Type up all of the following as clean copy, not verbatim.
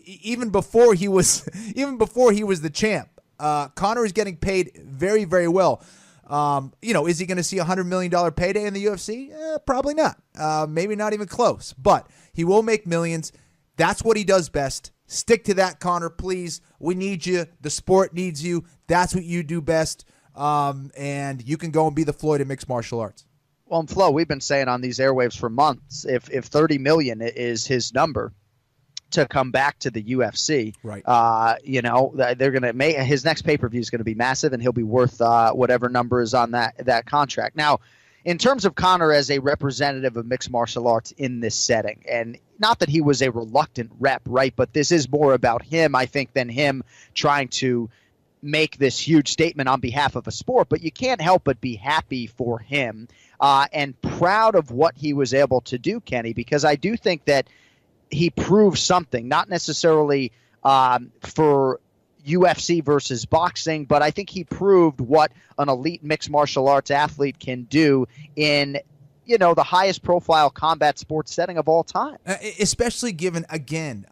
even before he was the champ. Conor is getting paid very, very well. Is he going to see a $100 million payday in the UFC? Probably not. Maybe not even close. But he will make millions. That's what he does best. Stick to that, Conor, please. We need you. The sport needs you. That's what you do best. And you can go and be the Floyd of mixed martial arts. Well, and Flo, we've been saying on these airwaves for months, if 30 million is his number to come back to the UFC, right? They're going to make his next pay-per-view is going to be massive, and he'll be worth whatever number is on that contract. Now, in terms of Conor as a representative of mixed martial arts in this setting, and not that he was a reluctant rep, right? But this is more about him, I think, than him trying to make this huge statement on behalf of a sport. But you can't help but be happy for him and proud of what he was able to do, Kenny, because I do think that he proved something, not necessarily for UFC versus boxing, but I think he proved what an elite mixed martial arts athlete can do in, the highest profile combat sports setting of all time. Especially given, again,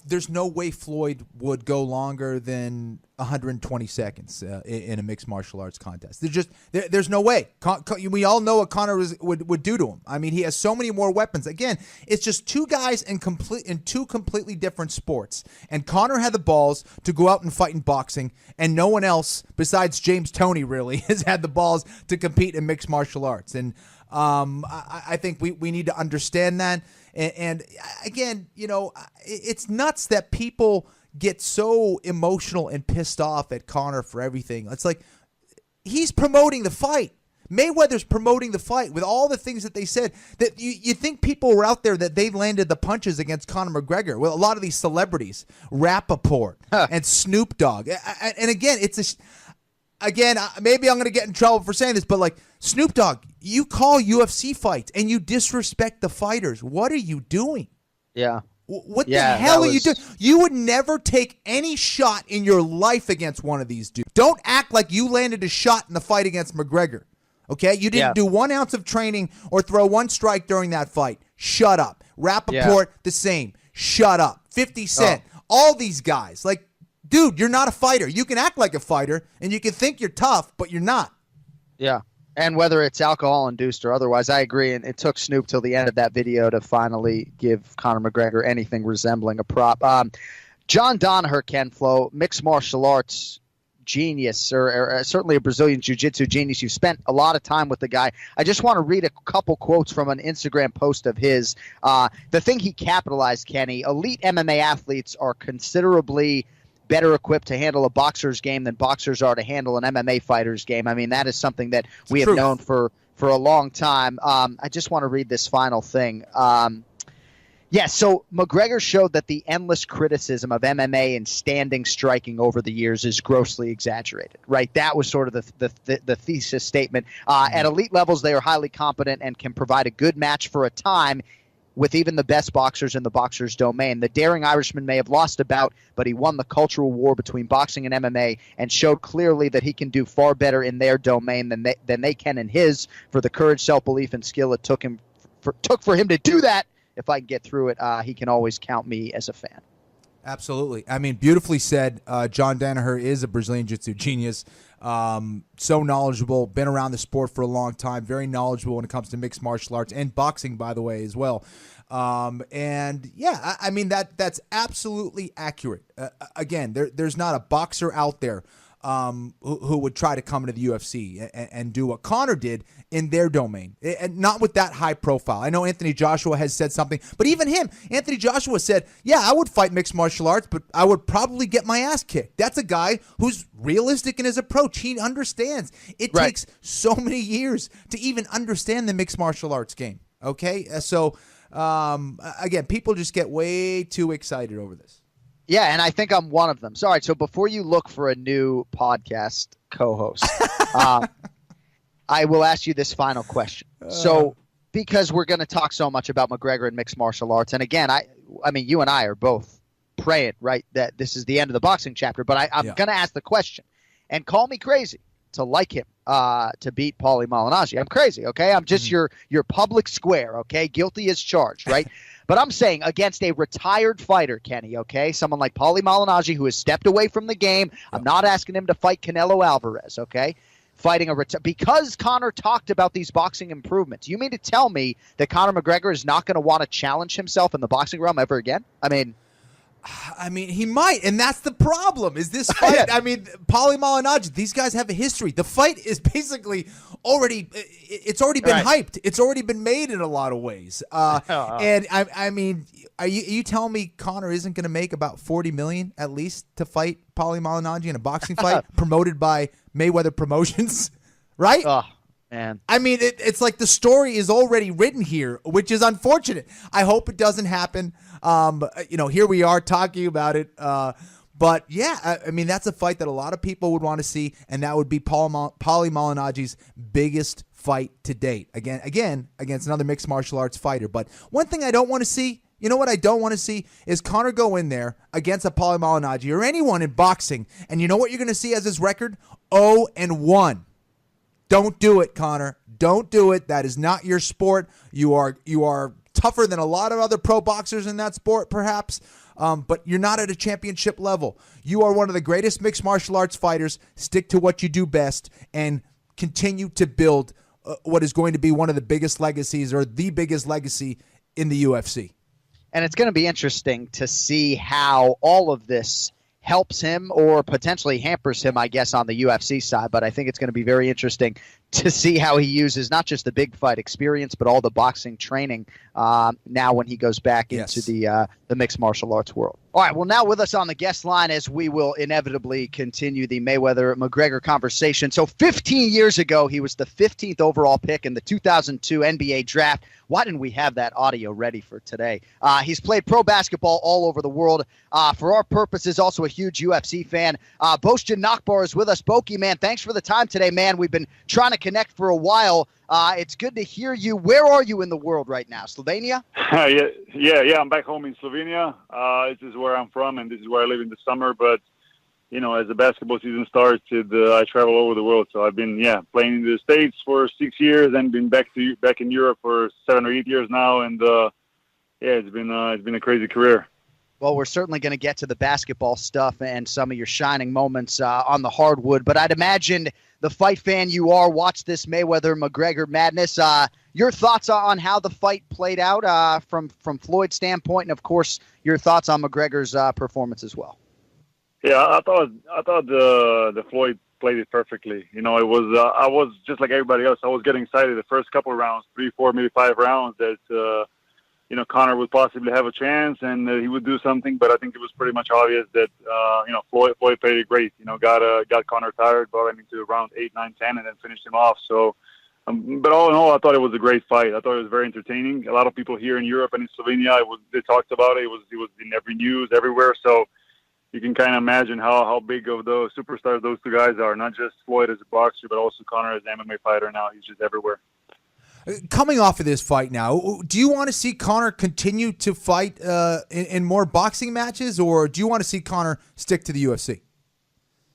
there's no way Floyd would go longer than 120 seconds in a mixed martial arts contest. There's no way. We all know what Conor would do to him. I mean, he has so many more weapons. Again, it's just two guys in two completely different sports. And Conor had the balls to go out and fight in boxing, and no one else besides James Toney really has had the balls to compete in mixed martial arts. And I think we need to understand that. And again, it's nuts that people get so emotional and pissed off at Conor for everything. It's like he's promoting the fight. Mayweather's promoting the fight with all the things that they said. That you think people were out there that they landed the punches against Conor McGregor. Well, a lot of these celebrities, Rappaport and Snoop Dogg. And again, maybe I'm going to get in trouble for saying this, but like Snoop Dogg, you call UFC fights and you disrespect the fighters. What are you doing? Yeah. What the hell are you doing? You would never take any shot in your life against one of these dudes. Don't act like you landed a shot in the fight against McGregor. Okay? You didn't do 1 ounce of training or throw one strike during that fight. Shut up. Rappaport, the same. Shut up. 50 Cent. All these guys. Like, dude, you're not a fighter. You can act like a fighter, and you can think you're tough, but you're not. Yeah. And whether it's alcohol-induced or otherwise, I agree. And it took Snoop till the end of that video to finally give Conor McGregor anything resembling a prop. John Danaher, Ken Flo, mixed martial arts genius, or certainly a Brazilian jiu-jitsu genius. You've spent a lot of time with the guy. I just want to read a couple quotes from an Instagram post of his. The thing he capitalized, Kenny, elite MMA athletes are considerably better equipped to handle a boxer's game than boxers are to handle an MMA fighter's game. I mean, that is something that we have known for a long time. I just want to read this final thing. So McGregor showed that the endless criticism of MMA and standing striking over the years is grossly exaggerated, right? That was sort of the thesis statement. At elite levels, they are highly competent and can provide a good match for a time with even the best boxers in the boxer's domain. The daring Irishman may have lost a bout, but he won the cultural war between boxing and MMA and showed clearly that he can do far better in their domain than they can in his, for the courage, self-belief, and skill it took for him to do that. If I can get through it, he can always count me as a fan. Absolutely. I mean, beautifully said. John Danaher is a Brazilian Jiu-Jitsu genius. So knowledgeable, been around the sport for a long time, very knowledgeable when it comes to mixed martial arts and boxing, by the way, as well. I mean, that's absolutely accurate. Again, there's not a boxer out there who would try to come into the UFC and do what Conor did in their domain, and not with that high profile. I know Anthony Joshua has said something, but even him, Anthony Joshua said, yeah, I would fight mixed martial arts, but I would probably get my ass kicked. That's a guy who's realistic in his approach. He understands. It takes so many years to even understand the mixed martial arts game. Okay? So, again, people just get way too excited over this. Yeah, and I think I'm one of them. So, all right, so before you look for a new podcast co-host, I will ask you this final question. So, because we're going to talk so much about McGregor and mixed martial arts, and again, I mean, you and I are both praying, right, that this is the end of the boxing chapter, but I'm going to ask the question, and call me crazy to like him, to beat Paulie Malignaggi. I'm crazy, okay? I'm just your public square, okay? Guilty as charged, right? But I'm saying against a retired fighter, Kenny, okay? Someone like Paulie Malignaggi who has stepped away from the game. I'm not asking him to fight Canelo Alvarez, okay? Fighting because Conor talked about these boxing improvements. You mean to tell me that Conor McGregor is not going to want to challenge himself in the boxing realm ever again? I mean, he might, and that's the problem. Is this fight? I mean, Paulie Malignaggi. These guys have a history. The fight is basically it's already been hyped. It's already been made in a lot of ways. And I mean, are you telling me Conor isn't going to make about $40 million at least to fight Paulie Malignaggi in a boxing fight promoted by Mayweather Promotions, right? Oh. Man. I mean, it's like the story is already written here, which is unfortunate. I hope it doesn't happen. Here we are talking about it. But yeah, I mean, that's a fight that a lot of people would want to see, and that would be Paulie Malignaggi's biggest fight to date. Again, against another mixed martial arts fighter. But one thing I don't want to see, you know what I don't want to see, is Conor go in there against a Paulie Malignaggi or anyone in boxing, and you know what you're going to see as his record? 0-1. Don't do it, Conor. Don't do it. That is not your sport. You are tougher than a lot of other pro boxers in that sport, perhaps, but you're not at a championship level. You are one of the greatest mixed martial arts fighters. Stick to what you do best and continue to build what is going to be one of the biggest legacies or the biggest legacy in the UFC. And it's going to be interesting to see how all of this helps him or potentially hampers him, I guess, on the UFC side. But I think it's going to be very interesting to see how he uses not just the big fight experience, but all the boxing training now when he goes back into the mixed martial arts world. All right, well, now with us on the guest line as we will inevitably continue the Mayweather-McGregor conversation. So 15 years ago, he was the 15th overall pick in the 2002 NBA draft. Why didn't we have that audio ready for today? He's played pro basketball all over the world. For our purposes, also a huge UFC fan. Bostjan Nakbar is with us. Boki, man, thanks for the time today, man. We've been trying to connect for a while. It's good to hear you. Where are you in the world right now? Slovenia? Yeah. I'm back home in Slovenia. This is where I'm from, and this is where I live in the summer. But, as the basketball season starts, I travel all over the world. So I've been, playing in the States for 6 years and been back in Europe for 7 or 8 years now. And, it's been a crazy career. Well, we're certainly going to get to the basketball stuff and some of your shining moments on the hardwood. But I'd imagine the fight fan you are watched this Mayweather-McGregor madness. Your thoughts on how the fight played out from Floyd's standpoint, and of course your thoughts on McGregor's performance as well. Yeah, I thought the Floyd played it perfectly. It was I was just like everybody else. I was getting excited the first couple of rounds, 3, 4, maybe 5 rounds that. Conor would possibly have a chance and he would do something, but I think it was pretty much obvious that, Floyd played it great. Got Conor tired, brought him into round 8, 9, 10, and then finished him off. So, but all in all, I thought it was a great fight. I thought it was very entertaining. A lot of people here in Europe and in Slovenia, they talked about it. It was in every news, everywhere. So you can kind of imagine how big of the superstars those two guys are. Not just Floyd as a boxer, but also Conor as an MMA fighter now. He's just everywhere. Coming off of this fight now, do you want to see Conor continue to fight in more boxing matches, or do you want to see Conor stick to the UFC?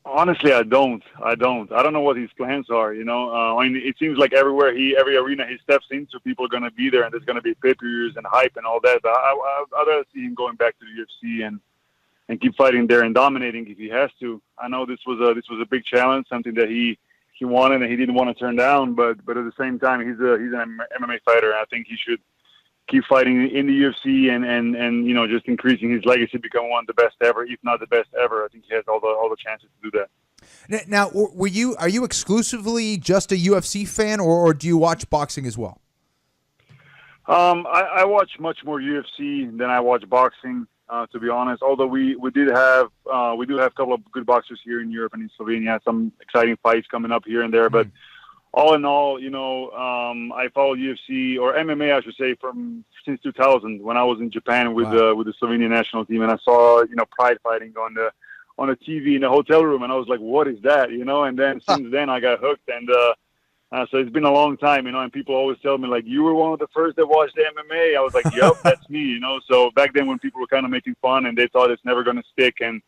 Honestly, I don't. I don't know what his plans are. It seems like every arena he steps into, people are going to be there, and there's going to be pay-per-views and hype and all that. But I'd rather see him going back to the UFC and keep fighting there and dominating if he has to. I know this was a big challenge, something that he wanted and he didn't want to turn down, but at the same time, he's an MMA fighter. And I think he should keep fighting in the UFC and just increasing his legacy, become one of the best ever, if not the best ever. I think he has all the chances to do that. Now, are you exclusively just a UFC fan, or do you watch boxing as well? I watch much more UFC than I watch boxing. To be honest, although we do have a couple of good boxers here in Europe and in Slovenia, some exciting fights coming up here and there. But all in all, I follow UFC or MMA, I should say, since 2000 when I was in Japan with the Slovenian national team, and I saw Pride fighting on the TV in the hotel room, and I was like, what is that? And then since then I got hooked, and so it's been a long time, and people always tell me, like, you were one of the first that watched the MMA. I was like, yep, that's me, So back then when people were kind of making fun and they thought it's never going to stick, and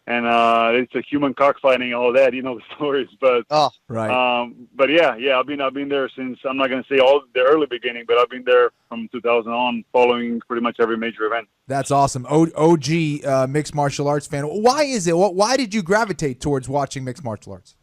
and it's a human cockfighting, all that. You know the stories, but Right. but yeah, I've been there since, I'm not gonna say all the early beginning, but I've been there from 2000 on, following pretty much every major event. That's awesome. OG mixed martial arts fan. Why is it? Why did you gravitate towards watching mixed martial arts?